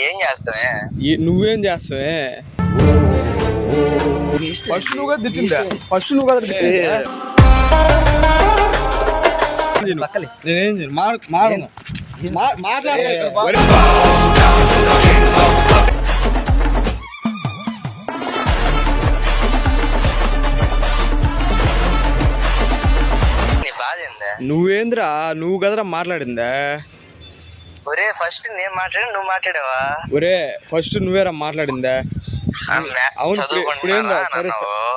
ఏం చేస్తావే? నువ్వేం చేస్తావే? ఫస్ట్ నువ్వు కదా తిట్టిందా? ఫస్ట్ నువ్వు కదా నేనేం చేయను. మాట్లాడదు. నువ్వేంద్రా? నువ్వు కదరా మాట్లాడిందా? ఒరే ఫస్ట్ నేను మాట్లాడి నువ్వు మాట్లాడావా? ఒరే ఫస్ట్ నువ్వేరా మాట్లాడిందా? అవును. ఇప్పుడేందా?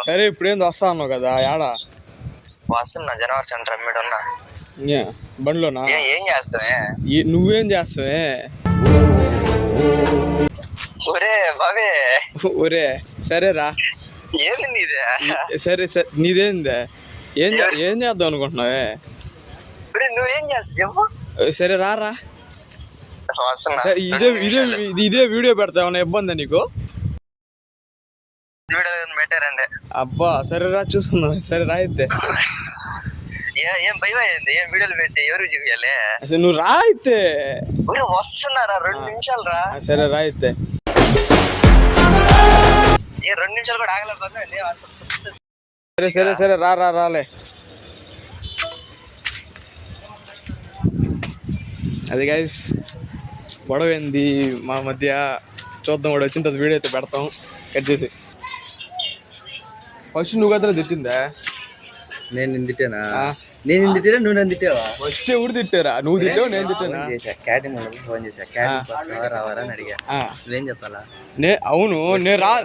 సరే ఇప్పుడేంది వస్తా అన్నావు కదా, యాడా వస్తున్నా? జనవరి సెంటర్ అమ్మేడున్నా బండిలోనా? ఏం చేస్తావే? నువ్వేం చేస్తావే? ఒరే బాబే. ఒరే సరేరా. ఏంది నీదే? సరే సరే నీదేందా? ఏం చేద్దాం అనుకుంటున్నావే? నువ్వేం చేస్తావు? సరే రారా. ఇదే వీడియో పెడతా, ఏమన్నా ఇబ్బందా నీకు? పెట్టారండి. అబ్బా సరే రా, చూసుకుందాం. సరే రా అయితే. ఏం భయం అయింది? ఏం వీడియోలు పెట్టి ఎవరు చూపించాలి? అసలు నువ్వు రా అయితే. వస్తున్నారా? 2 నిమిషాలు రా. సరే రా అయితే. 2 నిమిషాలు కూడా ఆగలేకపోతే. సరే సరే సరే రాలే. అది గైస్ గొడవ ఏంది మా మధ్య చూద్దాం. కూడా వచ్చిన తర్వాత వీడియో అయితే పెడతాం. కట్ చేసి. ఫస్ట్ నువ్వు కదా తిట్టిందా? నేను తిట్టానా? నేను తిట్టానా? నువ్వు నన్ను తిట్టావా? ఫస్ట్ ఎవరు తిట్టారా? నువ్వు తిట్టావు, నేను తిట్టానా? క్యాటరింగ్ ఫోన్ చేశా. క్యాటరింగ్ రావారా అని అడిగా. నువ్వేం చెప్పాలా? అవును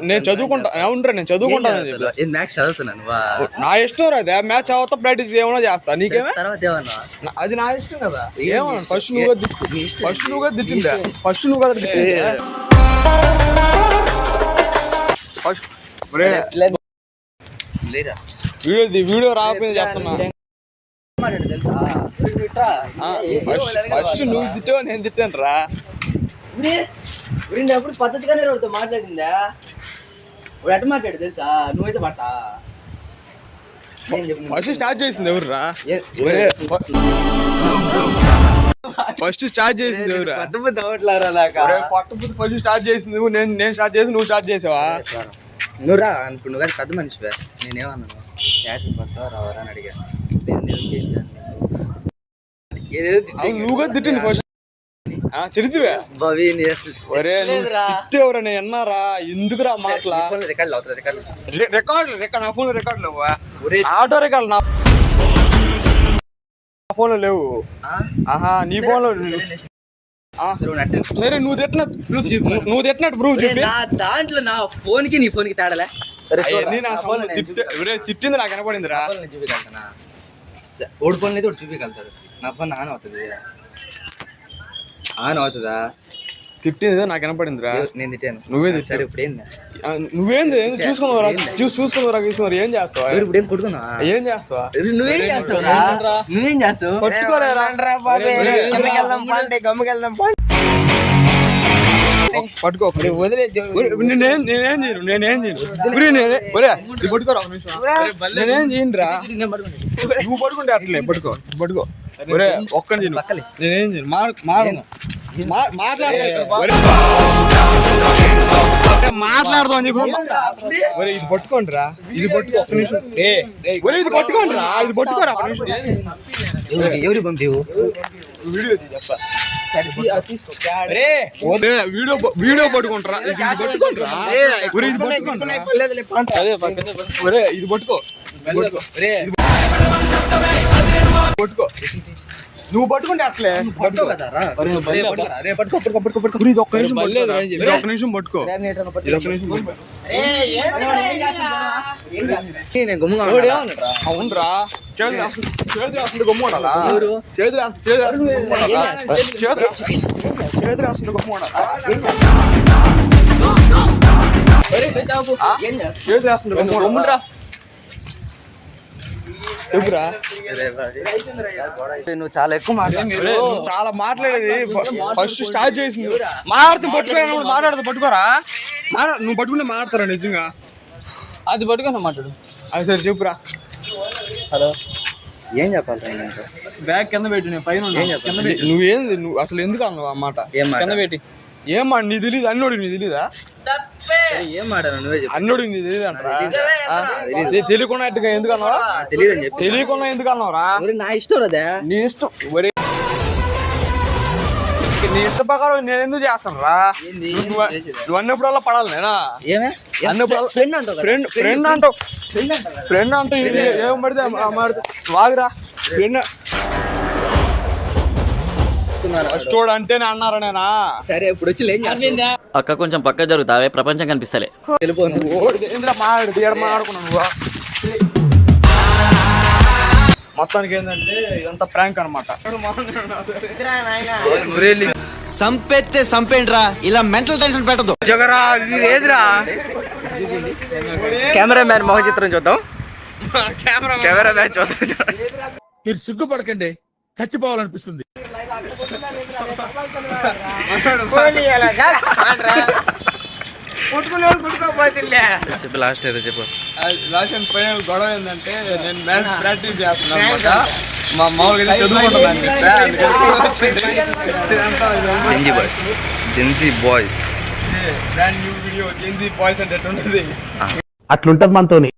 నేను చదువుకుంటా. అవునరా నేను చదువుకుంటాను. మ్యాథ్స్ చదువుతున్నాను. నా ఇష్టం రా. మ్యాచ్ అవుతా ప్రాక్టీస్ ఏమన్నా చేస్తా. నీకేమే తర్వాత ఏమన్నా? అది నా ఇష్టం కదా. ఏమన్నా ఫస్ట్ నువ్వు తిట్టిందా? ఫస్ట్ నువ్వు కదా తిట్టిందా? లేదా వీడియో రాకపోయింది చెప్తున్నా. ఫస్ట్ నువ్వు తిట్టావు, నేను తిట్టాను రా. అప్పుడు పద్ధతిగానే వాడితో మాట్లాడిందా? వాడు ఎట్ట మాట్లాడు తెలుసా? నువ్వైతే పట్ట ఫస్ట్ స్టార్ట్ చేసింది ఎవరు రా? ఫస్ట్ స్టార్ట్ చేసింది ఎవరు? పట్టుబుద్ధి అవట్లారా నాకు. పట్టుబుద్ధి ఫస్ట్ స్టార్ట్ చేసింది నువ్వు. నేను స్టార్ట్ చేసి నువ్వు స్టార్ట్ చేసావా? నువ్వు రా అనుకో. నువ్వు కానీ పెద్ద మనిషివే. నేనేమన్నాను? క్యాటరింగ్ వస్తావా రావారా అని అడిగా. నువ్వు కదా తిట్టింది ఫస్ట్. తిడితే తిట్టేవరా? నేను అన్నారా? ఎందుకురా మాటలా? రికార్డు నా ఫోన్ రికార్డు లేవు. ఆటో రికార్డు నా ఫోన్ లో లేవు. ఆహా నీ ఫోన్ లో. సరే నువ్వు తిట్టినట్టు ప్రూఫ్ చూపి. దాంట్లో నా ఫోన్ కి నీ ఫోన్ కి తేడలే. తిట్టింది నాకు కనపడిందిరా. చూపించగలుగుతానా? ఓడి ఫోన్ అయితే ఒకటి చూపించగలుగుతాడు. నా ఫోన్ ఆన్ అవుతుంది. ఆన్ అవుతుందా? తిట్టింది నాకు కనపడిందిరా. నేను తిట్టాను. నువ్వే సరే ఇప్పుడు ఏంది? నువ్వేంది చూసుకున్నావురా? ఏం చేస్తావా? ఇప్పుడు ఏం కొడుకున్నావా? ఏం చేస్తావా? నువ్వేం చేస్తావు? నువ్వేం చేస్తావు? పట్టుకోలేరా? పట్టుకో. నేనేం చేయను. ఇది పట్టుకోరా. నేనేం చేయను రా. నువ్వు పట్టుకుంటే అట్లే పట్టుకో. ఒక్క నేనేం చేయను. మాట్లాడదాం అని చెప్పి. ఇది పట్టుకోండి రా. ఇది పట్టుకో. ఒక్క నిమిషం. ఇది పట్టుకోండి రా. ఇది పట్టుకోరా. ఒక్క నిమిషం. ఎవరు పంపివు? వీడియో చెప్పా. వీడియో పట్టుకుంటారా? ఇది పట్టుకుంటారా? ఇది పట్టుకో. పట్టుకో. నువ్వు పట్టుకుంటే అట్లే పట్టుకో కదా. ఇది ఒక్క నిమిషం పట్టుకో. అవునరా. చేతి రాస్తుంటే గమ్ము ఉండాలా? చేతి రాస్తుంటే గమ్ము ఉండాలా? చేతి రాస్తుంటే గమ్ము రా. చెప్పురా. నువ్వు చాలా ఎక్కువ చాలా మాట్లాడేది. ఫస్ట్ స్టార్ట్ చేసింది మాట్లాడుతూ పట్టుకోరా. మాట్లాడుతూ పట్టుకోరా. నువ్వు పట్టుకుంటే మాట్లాడతారా నిజంగా? అది పట్టుకున్నా మాట్లాడు. అది సరే చెప్పురా. హలో ఏం చెప్పాలి? బ్యాగ్ కింద పెట్టి పైన నువ్వేంది? నువ్వు అసలు ఎందుకు అన్నావు ఆ మాట? కింద పెట్టి ఏమా నీ తెలీదు అన్నోడు నీ తెలీదా ఏం మాట్లాడు నువ్వే చెప్పు. అన్నోడు నీ తెలీదు అంటారా తెలియకుండా ఎట్టుగా ఎందుకు అన్నావా తెలియదని చెప్పి తెలియకుండా ఎందుకు అన్నావురా నా ఇష్టం అదే నీ ఇష్టం ఒరే నీ ఇష్ట ప్రకారం నేను ఎందుకు చేస్తాను రా ఏంది? నువ్వు అన్నప్పుడల్లా పడాలి నేనా ఏమే అన్నప్పుడు ఫ్రెండ్ అంటావు ఫ్రెండ్ ఫ్రెండ్ అంటావు ఫ్రెండ్ అంటావు ఫ్రెండ్ అంటే ఇది ఏం పడితే వాగురా ఫ్రెండ్ ఫస్ట్ వాడు అంటేనే అన్నారా నేనా సరే ఇప్పుడు వచ్చి ఏం చేస్తా అక్క కొంచెం పక్క జరుగుతావే ప్రపంచం కనిపిస్తలే వెళ్ళిపోను ఏంద్రా మాట్లాడు ఏడ మాట్లాడుకున్నావు నువ్వు మొత్తానికి ఏంటంటే ఇదంతా ప్రాంక్ అనమాట సంపెత్తే సంపేండ్రా ఇలా మెంటల్ టెన్షన్ పెట్టదు జగరా వీరేదిరా కెమెరా మ్యాన్ మొహ చిత్రం చూద్దాం కెమెరా మ్యాన్ చూద్దాం మీరు సిగ్గుపడకండి చచ్చిపోవాలనిపిస్తుంది చెప్పు లాస్ట్ ఏదో చెప్పు రాషన్ ఫైనల్ గొడవ ఏంటంటే నేను మ్యాథ్స్ ప్రాక్టీస్ చేస్తున్నాను అనమాట మా మామూలుగా చదువుకుంటున్నాను Gen Z boys Gen Z boys brand new video Gen Z boys అంటే ఎట్లుంటుంది అట్లుంటది మనతోని